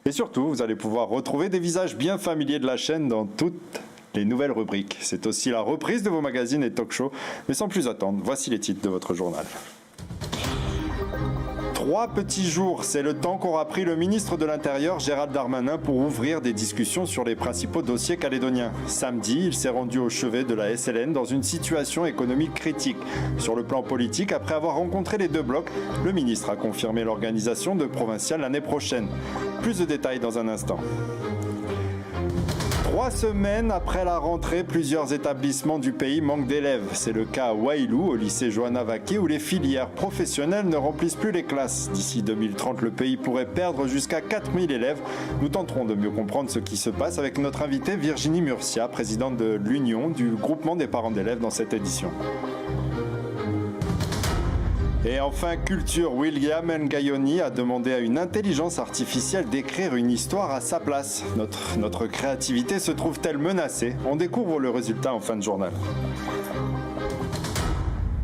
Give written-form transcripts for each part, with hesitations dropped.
Et surtout, vous allez pouvoir retrouver des visages bien familiers de la chaîne dans toutes les nouvelles rubriques. C'est aussi la reprise de vos magazines et talk-shows. Mais sans plus attendre, voici les titres de votre journal. 3 petits jours, c'est le temps qu'aura pris le ministre de l'Intérieur Gérald Darmanin pour ouvrir des discussions sur les principaux dossiers calédoniens. Samedi, il s'est rendu au chevet de la SLN dans une situation économique critique. Sur le plan politique, après avoir rencontré les deux blocs, le ministre a confirmé l'organisation de provinciales l'année prochaine. Plus de détails dans un instant. 3 semaines après la rentrée, plusieurs établissements du pays manquent d'élèves. C'est le cas à Wailou, au lycée Johanna Vaquet, où les filières professionnelles ne remplissent plus les classes. D'ici 2030, le pays pourrait perdre jusqu'à 4000 élèves. Nous tenterons de mieux comprendre ce qui se passe avec notre invitée Virginie Murcia, présidente de l'Union du groupement des parents d'élèves dans cette édition. Et enfin, culture, William Ngayoni a demandé à une intelligence artificielle d'écrire une histoire à sa place. Notre créativité se trouve-t-elle menacée? On découvre le résultat en fin de journal.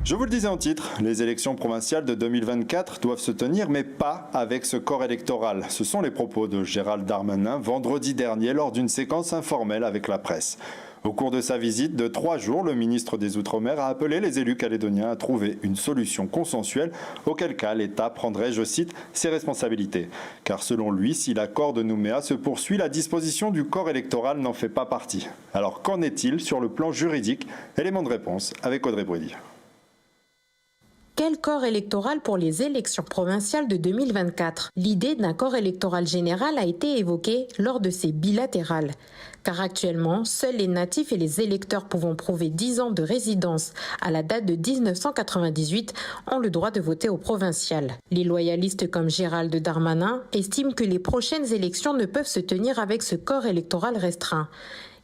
Je vous le disais en titre, les élections provinciales de 2024 doivent se tenir, mais pas avec ce corps électoral. Ce sont les propos de Gérald Darmanin vendredi dernier lors d'une séquence informelle avec la presse. Au cours de sa visite de 3 jours, le ministre des Outre-mer a appelé les élus calédoniens à trouver une solution consensuelle, auquel cas l'État prendrait, je cite, ses responsabilités. Car selon lui, si l'accord de Nouméa se poursuit, la disposition du corps électoral n'en fait pas partie. Alors qu'en est-il sur le plan juridique? Élément de réponse avec Audrey Brady. Quel corps électoral pour les élections provinciales de 2024? L'idée d'un corps électoral général a été évoquée lors de ces bilatérales. Car actuellement, seuls les natifs et les électeurs pouvant prouver 10 ans de résidence à la date de 1998 ont le droit de voter au provincial. Les loyalistes comme Gérald Darmanin estiment que les prochaines élections ne peuvent se tenir avec ce corps électoral restreint.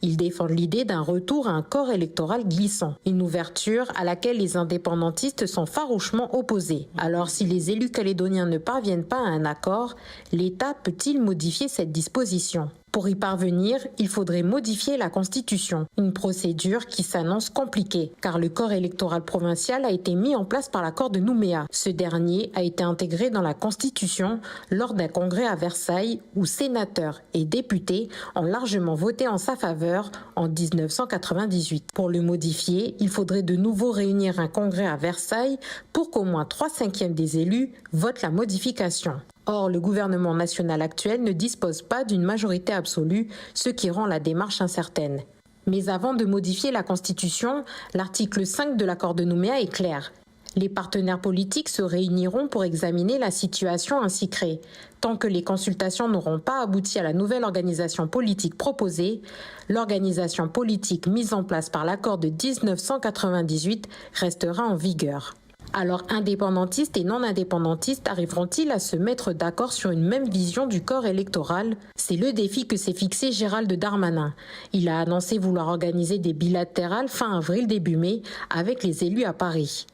Ils défendent l'idée d'un retour à un corps électoral glissant, une ouverture à laquelle les indépendantistes sont farouchement opposés. Alors si les élus calédoniens ne parviennent pas à un accord, l'État peut-il modifier cette disposition ? Pour y parvenir, il faudrait modifier la Constitution, une procédure qui s'annonce compliquée, car le corps électoral provincial a été mis en place par l'accord de Nouméa. Ce dernier a été intégré dans la Constitution lors d'un congrès à Versailles où sénateurs et députés ont largement voté en sa faveur en 1998. Pour le modifier, il faudrait de nouveau réunir un congrès à Versailles pour qu'au moins 3/5 des élus votent la modification. Or, le gouvernement national actuel ne dispose pas d'une majorité absolue, ce qui rend la démarche incertaine. Mais avant de modifier la Constitution, l'article 5 de l'accord de Nouméa est clair. Les partenaires politiques se réuniront pour examiner la situation ainsi créée. Tant que les consultations n'auront pas abouti à la nouvelle organisation politique proposée, l'organisation politique mise en place par l'accord de 1998 restera en vigueur. Alors indépendantistes et non-indépendantistes arriveront-ils à se mettre d'accord sur une même vision du corps électoral? C'est le défi que s'est fixé Gérald Darmanin. Il a annoncé vouloir organiser des bilatérales fin avril début mai avec les élus à Paris.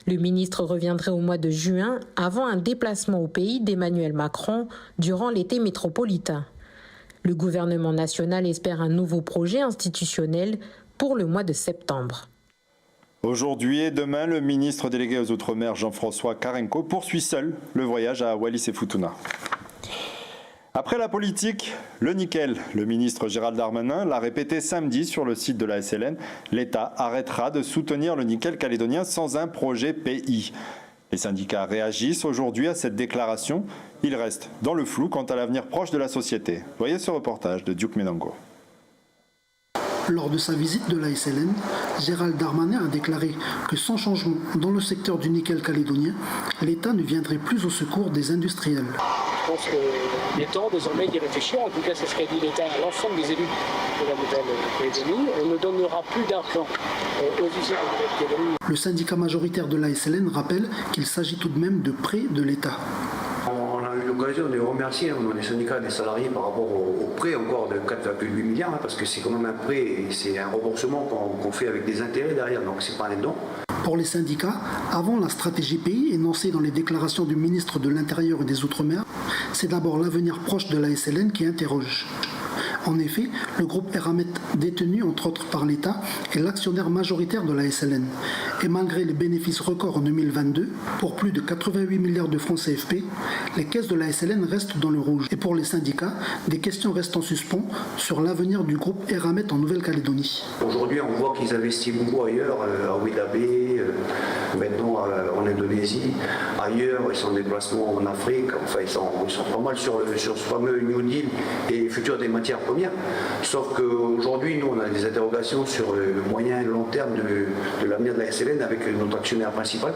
Le ministre reviendrait au mois de juin avant un déplacement au pays d'Emmanuel Macron durant l'été métropolitain. Le gouvernement national espère un nouveau projet institutionnel pour le mois de septembre. Aujourd'hui et demain, le ministre délégué aux Outre-mer, Jean-François Carenco, poursuit seul le voyage à Wallis et Futuna. Après la politique, le nickel. Le ministre Gérald Darmanin l'a répété samedi sur le site de la SLN. L'État arrêtera de soutenir le nickel calédonien sans un projet pays. Les syndicats réagissent aujourd'hui à cette déclaration. Ils restent dans le flou quant à l'avenir proche de la société. Voyez ce reportage de Duke Menango. Lors de sa visite de la SLN, Gérald Darmanin a déclaré que sans changement dans le secteur du nickel calédonien, l'État ne viendrait plus au secours des industriels. Je pense qu'il est temps désormais d'y réfléchir. En tout cas, c'est ce qu'a dit l'État à l'ensemble des élus de la Nouvelle-Calédonie. On ne donnera plus d'argent aux usines de la Nouvelle-Calédonie. Le syndicat majoritaire de la SLN rappelle qu'il s'agit tout de même de prêts de l'État. On a eu l'occasion de remercier les syndicats des salariés par rapport au prêt encore de 4,8 milliards, parce que c'est quand même un prêt et c'est un remboursement qu'on fait avec des intérêts derrière, donc c'est pas un don. Pour les syndicats, avant la stratégie pays énoncée dans les déclarations du ministre de l'Intérieur et des Outre-mer, c'est d'abord l'avenir proche de la SLN qui interroge. En effet, le groupe Eramet, détenu entre autres par l'État, est l'actionnaire majoritaire de la SLN. Et malgré les bénéfices records en 2022, pour plus de 88 milliards de francs CFP, les caisses de la SLN restent dans le rouge. Et pour les syndicats, des questions restent en suspens sur l'avenir du groupe Eramet en Nouvelle-Calédonie. Aujourd'hui, on voit qu'ils investissent beaucoup ailleurs, à Weda Bay, maintenant en Indonésie. Ailleurs, ils sont en déplacement en Afrique. Enfin, ils sont pas mal sur ce fameux New Deal et le futur des matières premières. Sauf qu'aujourd'hui, nous, on a des interrogations sur le moyen et le long terme de l'avenir de la SLN avec notre actionnaire principal.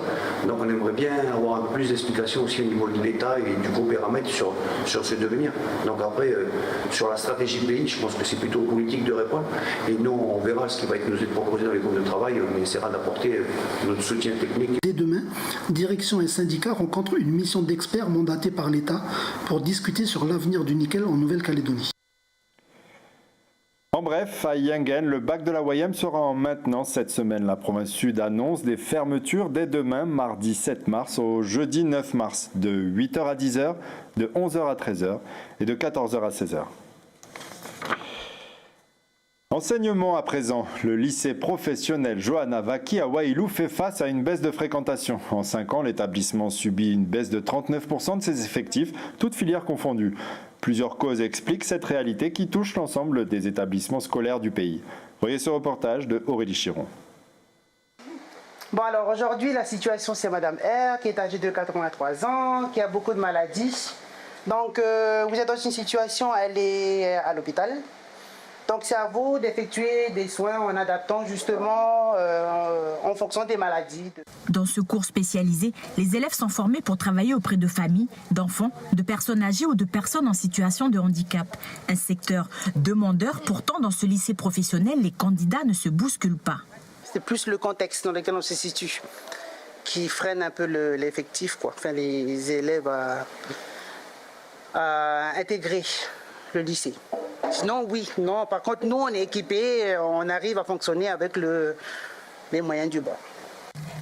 Donc, on aimerait bien avoir un peu plus d'explications aussi au niveau de l'État et du groupe Eramet sur ce devenir. Donc après, sur la stratégie pays, je pense que c'est plutôt politique de répondre. Et nous, on verra ce qui va nous être proposé dans les groupes de travail. On essaiera d'apporter notre soutien technique. Dès demain, direction et syndicats rencontrent une mission d'experts mandatée par l'État pour discuter sur l'avenir du nickel en Nouvelle-Calédonie. En bref, à Yingen, le bac de la YM sera en maintenance cette semaine. La province sud annonce des fermetures dès demain, mardi 7 mars au jeudi 9 mars, de 8h à 10h, de 11h à 13h et de 14h à 16h. Enseignement à présent, le lycée professionnel Johanna Vaki à Wailou fait face à une baisse de fréquentation. En 5 ans, l'établissement subit une baisse de 39% de ses effectifs, toutes filières confondues. Plusieurs causes expliquent cette réalité qui touche l'ensemble des établissements scolaires du pays. Voyez ce reportage de Aurélie Chiron. Bon, alors aujourd'hui, la situation, c'est Madame R, qui est âgée de 83 ans, qui a beaucoup de maladies. Donc, vous êtes dans une situation, elle est à l'hôpital. Donc, c'est à vous d'effectuer des soins en adaptant justement en fonction des maladies. Dans ce cours spécialisé, les élèves sont formés pour travailler auprès de familles, d'enfants, de personnes âgées ou de personnes en situation de handicap. Un secteur demandeur, pourtant dans ce lycée professionnel, les candidats ne se bousculent pas. C'est plus le contexte dans lequel on se situe qui freine un peu l'effectif, quoi. Enfin, les élèves à intégrer le lycée. Sinon, oui. Non, par contre, nous, on est équipés, on arrive à fonctionner avec les moyens du bord.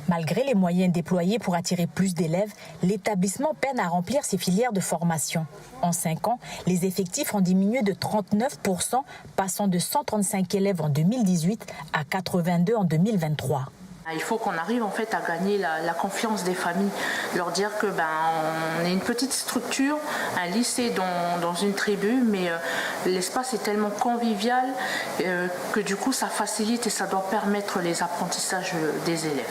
Malgré les moyens déployés pour attirer plus d'élèves, l'établissement peine à remplir ses filières de formation. En 5 ans, les effectifs ont diminué de 39%, passant de 135 élèves en 2018 à 82 en 2023. Il faut qu'on arrive en fait à gagner la confiance des familles, leur dire que on est une petite structure, un lycée dans une tribu, mais l'espace est tellement convivial que du coup ça facilite et ça doit permettre les apprentissages des élèves.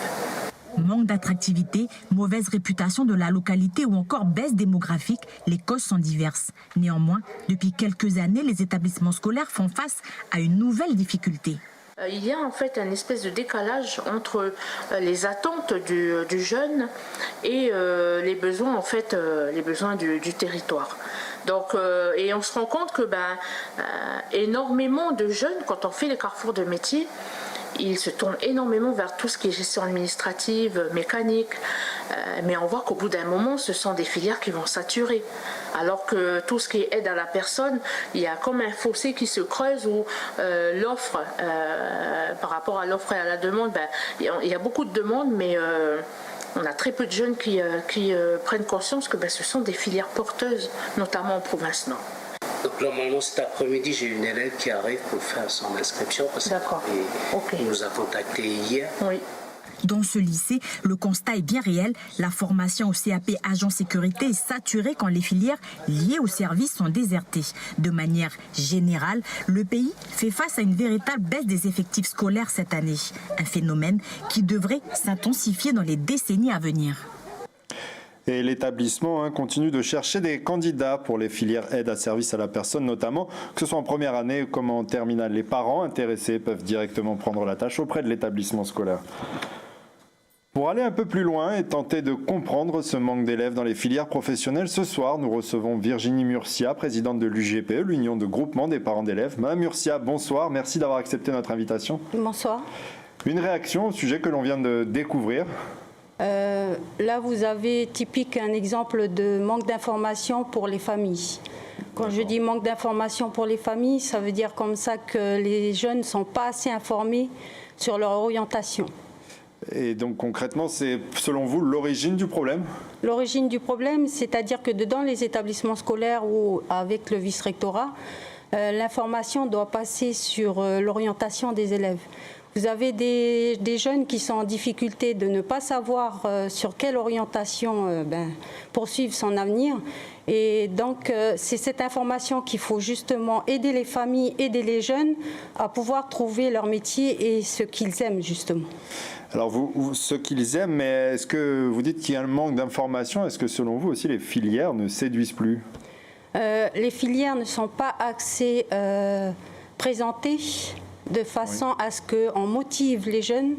Manque d'attractivité, mauvaise réputation de la localité ou encore baisse démographique, les causes sont diverses. Néanmoins, depuis quelques années, les établissements scolaires font face à une nouvelle difficulté. Il y a en fait un espèce de décalage entre les attentes du jeune et les besoins en fait, les besoins du territoire. Donc, et on se rend compte que énormément de jeunes, quand on fait les carrefours de métiers, ils se tournent énormément vers tout ce qui est gestion administrative, mécanique, mais on voit qu'au bout d'un moment, ce sont des filières qui vont saturer. Alors que tout ce qui est aide à la personne, il y a comme un fossé qui se creuse où l'offre, par rapport à l'offre et à la demande, il y a beaucoup de demandes, mais on a très peu de jeunes qui prennent conscience que ce sont des filières porteuses, notamment en province nord. Donc normalement cet après-midi j'ai une élève qui arrive pour faire son inscription parce qu'elle nous a contacté hier. Oui. Dans ce lycée, le constat est bien réel. La formation au CAP agent sécurité est saturée quand les filières liées au service sont désertées. De manière générale, le pays fait face à une véritable baisse des effectifs scolaires cette année. Un phénomène qui devrait s'intensifier dans les décennies à venir. Et l'établissement continue de chercher des candidats pour les filières aide à service à la personne notamment, que ce soit en première année comme en terminale. Les parents intéressés peuvent directement prendre la tâche auprès de l'établissement scolaire. Pour aller un peu plus loin et tenter de comprendre ce manque d'élèves dans les filières professionnelles, ce soir, nous recevons Virginie Murcia, présidente de l'UGPE, l'Union de groupement des parents d'élèves. Madame Murcia, bonsoir, merci d'avoir accepté notre invitation. Bonsoir. Une réaction au sujet que l'on vient de découvrir. Là, vous avez typique un exemple de manque d'information pour les familles. Quand je dis manque d'information pour les familles, ça veut dire comme ça que les jeunes ne sont pas assez informés sur leur orientation. Et donc concrètement, c'est selon vous l'origine du problème ? L'origine du problème, c'est-à-dire que dans les établissements scolaires ou avec le vice-rectorat, l'information doit passer sur l'orientation des élèves. Vous avez des jeunes qui sont en difficulté de ne pas savoir sur quelle orientation poursuivre son avenir. Et donc, c'est cette information qu'il faut justement aider les familles, aider les jeunes à pouvoir trouver leur métier et ce qu'ils aiment justement. Alors, ce qu'ils aiment, mais est-ce que vous dites qu'il y a un manque d'informations? Est-ce que selon vous aussi les filières ne séduisent plus? Les filières ne sont pas assez présentées de façon à ce qu'on motive les jeunes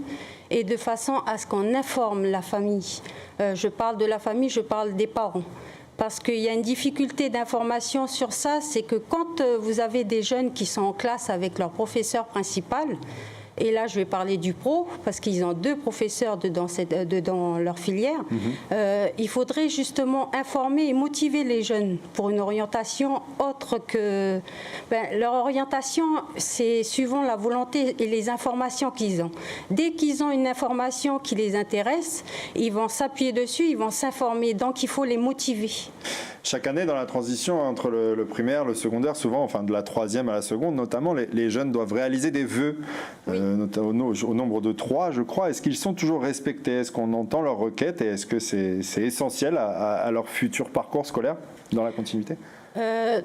et de façon à ce qu'on informe la famille. Je parle de la famille, je parle des parents. Parce qu'il y a une difficulté d'information sur ça, c'est que quand vous avez des jeunes qui sont en classe avec leur professeur principal, et là je vais parler du pro, parce qu'ils ont 2 professeurs dans leur filière, il faudrait justement informer et motiver les jeunes pour une orientation autre que... leur orientation, c'est suivant la volonté et les informations qu'ils ont. Dès qu'ils ont une information qui les intéresse, ils vont s'appuyer dessus, ils vont s'informer, donc il faut les motiver. Chaque année, dans la transition entre le primaire, le secondaire, souvent, enfin de la 3e à la seconde, notamment, les jeunes doivent réaliser des vœux, au nombre de 3, je crois. Est-ce qu'ils sont toujours respectés? Est-ce qu'on entend leurs requêtes? Et est-ce que c'est essentiel à leur futur parcours scolaire, dans la continuité?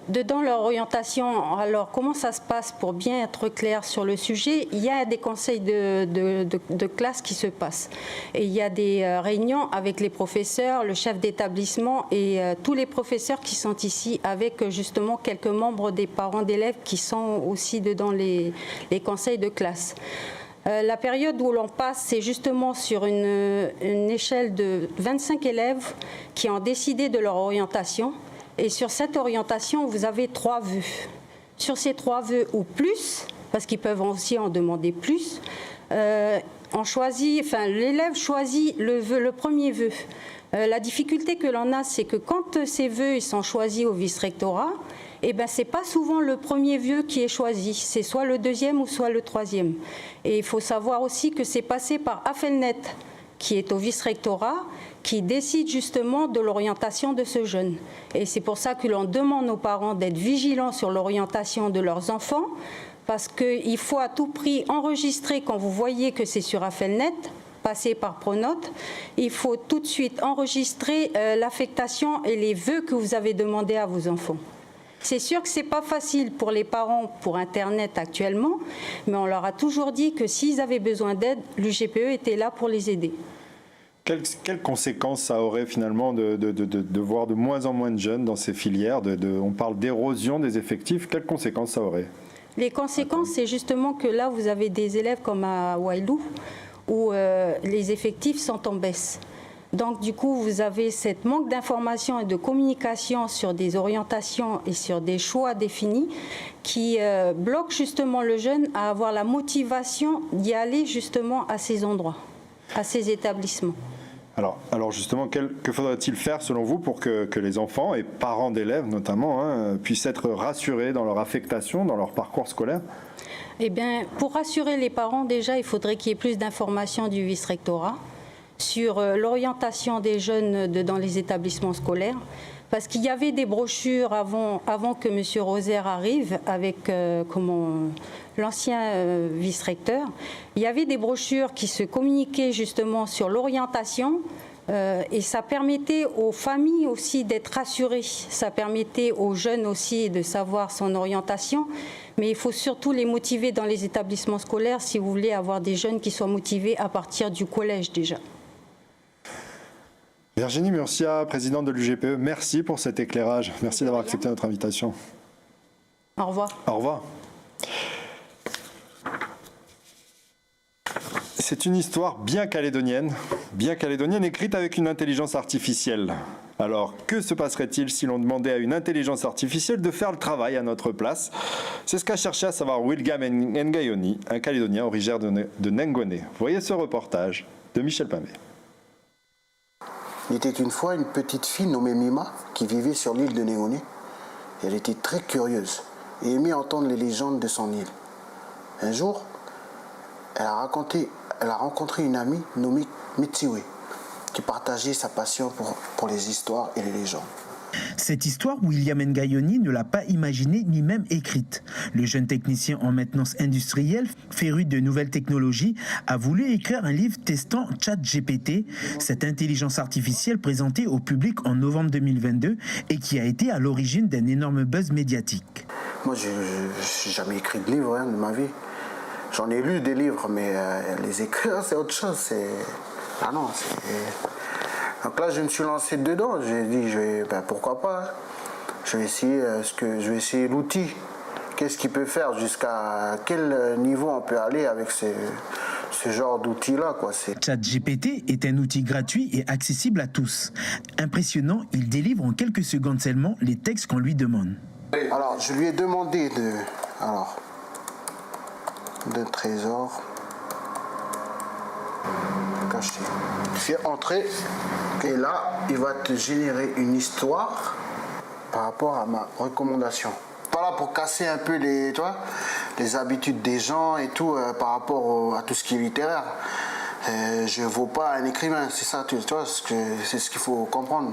Dans leur orientation, alors comment ça se passe pour bien être clair sur le sujet? Il y a des conseils de classe qui se passent. Et il y a des réunions avec les professeurs, le chef d'établissement et tous les professeurs qui sont ici avec justement quelques membres des parents d'élèves qui sont aussi dans les conseils de classe. La période où l'on passe, c'est justement sur une échelle de 25 élèves qui ont décidé de leur orientation. Et sur cette orientation, vous avez 3 vœux. Sur ces 3 vœux ou plus, parce qu'ils peuvent aussi en demander plus, l'élève choisit le premier vœu. La difficulté que l'on a, c'est que quand ces vœux ils sont choisis au vice-rectorat, ce n'est pas souvent le premier vœu qui est choisi, c'est soit le 2e ou soit le 3e. Et il faut savoir aussi que c'est passé par Affelnet, qui est au vice-rectorat, qui décide justement de l'orientation de ce jeune. Et c'est pour ça que l'on demande aux parents d'être vigilants sur l'orientation de leurs enfants, parce qu'il faut à tout prix enregistrer quand vous voyez que c'est sur Affelnet, passer par Pronote, il faut tout de suite enregistrer l'affectation et les vœux que vous avez demandés à vos enfants. C'est sûr que ce n'est pas facile pour les parents pour Internet actuellement, mais on leur a toujours dit que s'ils avaient besoin d'aide, l'UGPE était là pour les aider. Quelles conséquences ça aurait finalement de voir de moins en moins de jeunes dans ces filières? On parle d'érosion des effectifs. Quelles conséquences ça aurait? Les conséquences, c'est justement que là, vous avez des élèves comme à Wailou, où les effectifs sont en baisse. Donc du coup, vous avez cette manque d'information et de communication sur des orientations et sur des choix définis qui bloquent justement le jeune à avoir la motivation d'y aller justement à ces endroits, à ces établissements. Alors justement, que faudrait-il faire selon vous pour que les enfants et parents d'élèves notamment puissent être rassurés dans leur affectation, dans leur parcours scolaire? Eh bien, pour rassurer les parents, déjà, il faudrait qu'il y ait plus d'informations du vice-rectorat sur l'orientation des jeunes dans les établissements scolaires. Parce qu'il y avait des brochures avant que M. Rosaire arrive avec l'ancien vice-recteur. Il y avait des brochures qui se communiquaient justement sur l'orientation et ça permettait aux familles aussi d'être rassurées. Ça permettait aux jeunes aussi de savoir son orientation. Mais il faut surtout les motiver dans les établissements scolaires si vous voulez avoir des jeunes qui soient motivés à partir du collège déjà. Virginie Murcia, présidente de l'UGPE, merci pour cet éclairage. Merci d'avoir accepté notre invitation. Au revoir. Au revoir. C'est une histoire bien calédonienne écrite avec une intelligence artificielle. Alors, que se passerait-il si l'on demandait à une intelligence artificielle de faire le travail à notre place? C'est ce qu'a cherché à savoir Wilgam Ngayoni, un Calédonien originaire de Nengone. Voyez ce reportage de Michel Pimbé. Il était une fois une petite fille nommée Mima qui vivait sur l'île de Nengone. Elle était très curieuse et aimait entendre les légendes de son île. Un jour, elle a rencontré une amie nommée Mitsiwe qui partageait sa passion pour les histoires et les légendes. Cette histoire, William Ngayoni ne l'a pas imaginée ni même écrite. Le jeune technicien en maintenance industrielle, féru de nouvelles technologies, a voulu écrire un livre testant ChatGPT, cette intelligence artificielle présentée au public en novembre 2022 et qui a été à l'origine d'un énorme buzz médiatique. Moi, je n'ai jamais écrit de livre de ma vie. J'en ai lu des livres, mais les écrire, c'est autre chose. Ah non, Donc là, je me suis lancé dedans. J'ai dit, pourquoi pas. Je vais essayer l'outil. Qu'est-ce qu'il peut faire, jusqu'à quel niveau on peut aller avec ce genre d'outil-là, quoi. ChatGPT est un outil gratuit et accessible à tous. Impressionnant, il délivre en quelques secondes seulement les textes qu'on lui demande. Alors, je lui ai demandé de trésor caché. Fais entrer et là, il va te générer une histoire par rapport à ma recommandation. Pas là pour casser un peu les habitudes des gens et tout par rapport à tout ce qui est littéraire. Je ne vaux pas un écrivain, c'est ça, tu vois, c'est ce qu'il faut comprendre.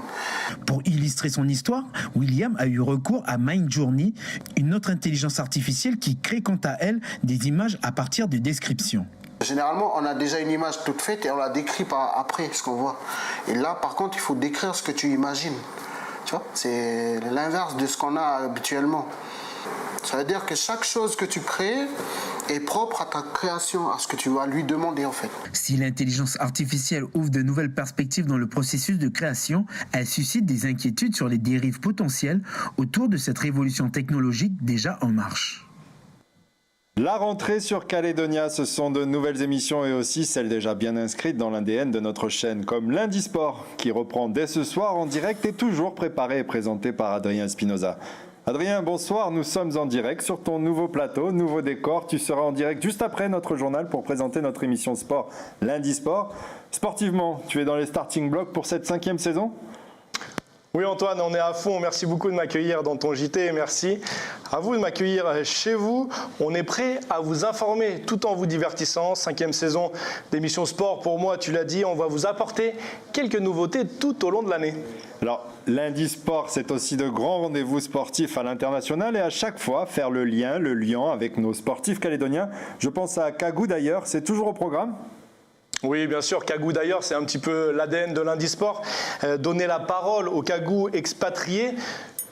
Pour illustrer son histoire, William a eu recours à Midjourney, une autre intelligence artificielle qui crée quant à elle des images à partir de descriptions. Généralement, on a déjà une image toute faite et on la décrit après ce qu'on voit. Et là, par contre, il faut décrire ce que tu imagines. Tu vois, c'est l'inverse de ce qu'on a habituellement. Ça veut dire que chaque chose que tu crées est propre à ta création, à ce que tu vas lui demander en fait. Si l'intelligence artificielle ouvre de nouvelles perspectives dans le processus de création, elle suscite des inquiétudes sur les dérives potentielles autour de cette révolution technologique déjà en marche. La rentrée sur Calédonia, ce sont de nouvelles émissions et aussi celles déjà bien inscrites dans l'ADN de notre chaîne, comme Lundi Sport, qui reprend dès ce soir en direct et toujours préparé et présenté par Adrien Espinoza. Adrien, bonsoir, nous sommes en direct sur ton nouveau plateau, nouveau décor. Tu seras en direct juste après notre journal pour présenter notre émission sport, Lundi Sport. Sportivement, tu es dans les starting blocks pour cette 5e saison ? Oui Antoine, on est à fond. Merci beaucoup de m'accueillir dans ton JT et merci à vous de m'accueillir chez vous. On est prêt à vous informer tout en vous divertissant. 5e saison d'émission sport pour moi, tu l'as dit, on va vous apporter quelques nouveautés tout au long de l'année. Alors, Lundi Sport, c'est aussi de grands rendez-vous sportifs à l'international et à chaque fois faire le lien avec nos sportifs calédoniens. Je pense à Kagou d'ailleurs, c'est toujours au programme ? Oui, bien sûr, Kagou d'ailleurs, c'est un petit peu l'ADN de Lundi Sport. Donner la parole aux Kagou expatriés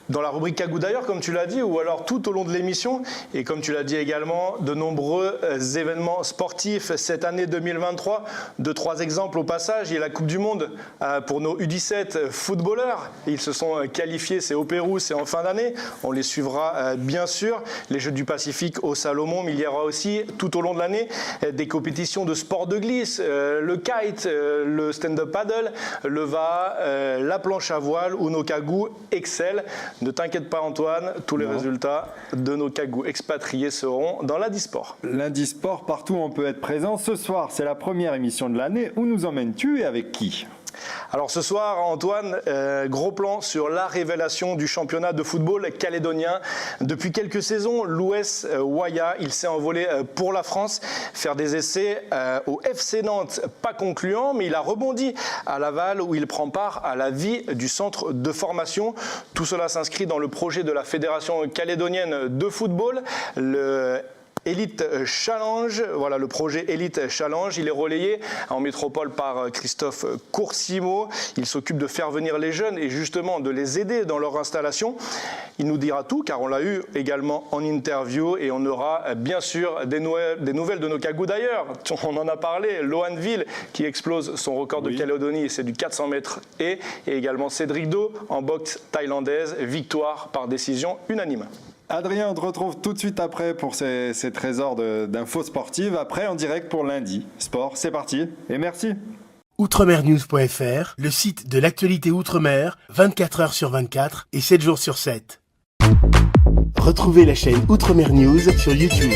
dans la rubrique Kagou d'ailleurs, comme tu l'as dit, ou alors tout au long de l'émission. Et comme tu l'as dit également, de nombreux événements sportifs cette année 2023. 2-3 exemples au passage. Il y a la Coupe du Monde pour nos U17 footballeurs. Ils se sont qualifiés, c'est au Pérou, c'est en fin d'année. On les suivra bien sûr. Les Jeux du Pacifique au Salomon, mais il y aura aussi tout au long de l'année des compétitions de sport de glisse, le kite, le stand-up paddle, le VA, la planche à voile où nos Kagou excellent. Ne t'inquiète pas Antoine, tous les résultats de nos Kagou expatriés seront dans Lundi Sport. Lundi Sport, partout on peut être présent. Ce soir, c'est la première émission de l'année. Où nous emmènes-tu et avec qui ? Alors ce soir, Antoine, gros plan sur la révélation du championnat de football calédonien. Depuis quelques saisons, l'Ouest Waya, il s'est envolé pour la France, faire des essais au FC Nantes, pas concluant, mais il a rebondi à Laval où il prend part à la vie du centre de formation. Tout cela s'inscrit dans le projet de la Fédération calédonienne de football, le Elite Challenge, voilà le projet Elite Challenge, il est relayé en métropole par Christophe Coursimo. Il s'occupe de faire venir les jeunes et justement de les aider dans leur installation. Il nous dira tout car on l'a eu également en interview et on aura bien sûr des nouvelles de nos Kagou d'ailleurs. On en a parlé, Lohanville qui explose son record de Calédonie, c'est du 400 mètres et également Cédric Do en boxe thaïlandaise, victoire par décision unanime. Adrien, on te retrouve tout de suite après pour ces trésors d'infos sportives. Après, en direct pour Lundi Sport. C'est parti et merci. Outremernews.fr, le site de l'actualité Outre-mer, 24 heures sur 24 et 7 jours sur 7. Retrouvez la chaîne Outremer News sur YouTube.